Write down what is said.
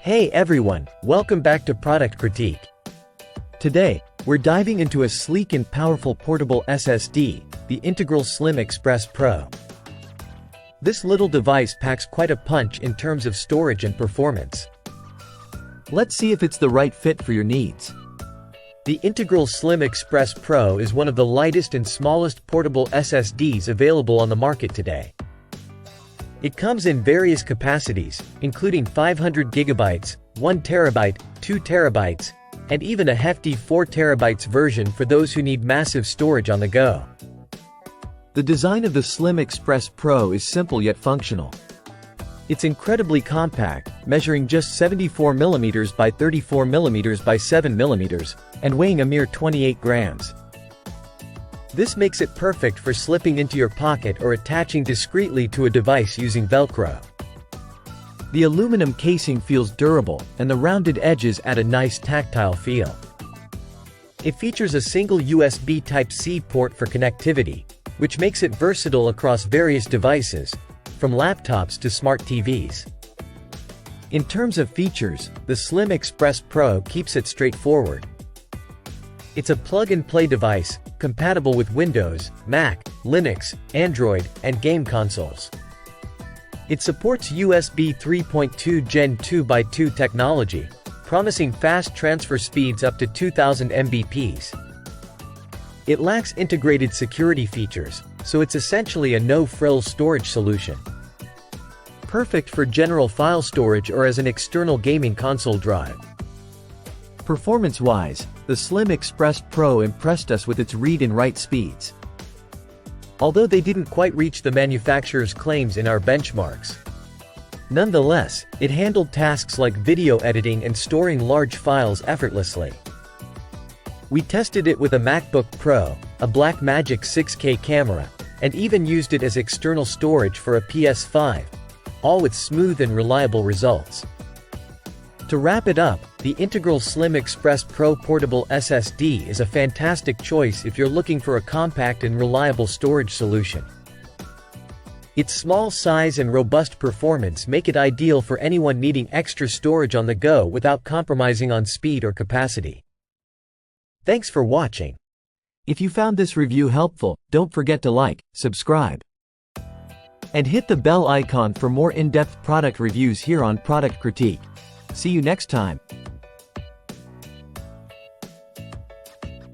Hey everyone, welcome back to Product Critique. Today, we're diving into a sleek and powerful portable SSD, the Integral SlimXpress Pro. This little device packs quite a punch in terms of storage and performance. Let's see if it's the right fit for your needs. The Integral SlimXpress Pro is one of the lightest and smallest portable SSDs available on the market today. It comes in various capacities, including 500 GB, 1 TB, 2 TB, and even a hefty 4 TB version for those who need massive storage on the go. The design of the SlimXpress Pro is simple yet functional. It's incredibly compact, measuring just 74 mm by 34 mm by 7 mm, and weighing a mere 28 grams. This makes it perfect for slipping into your pocket or attaching discreetly to a device using Velcro. The aluminum casing feels durable, and the rounded edges add a nice tactile feel. It features a single USB Type-C port for connectivity, which makes it versatile across various devices, from laptops to smart TVs. In terms of features, the SlimXpress Pro keeps it straightforward. It's a plug-and-play device, compatible with Windows, Mac, Linux, Android, and game consoles. It supports USB 3.2 Gen 2x2 technology, promising fast transfer speeds up to 2000 Mbps. It lacks integrated security features, so it's essentially a no-frills storage solution. Perfect for general file storage or as an external gaming console drive. Performance-wise, the SlimXpress Pro impressed us with its read and write speeds. Although they didn't quite reach the manufacturer's claims in our benchmarks. Nonetheless, it handled tasks like video editing and storing large files effortlessly. We tested it with a MacBook Pro, a Blackmagic 6K camera, and even used it as external storage for a PS5, all with smooth and reliable results. To wrap it up, the Integral SlimXpress Pro Portable SSD is a fantastic choice if you're looking for a compact and reliable storage solution. Its small size and robust performance make it ideal for anyone needing extra storage on the go without compromising on speed or capacity. Thanks for watching. If you found this review helpful, don't forget to like, subscribe, and hit the bell icon for more in-depth product reviews here on Product Critique. See you next time.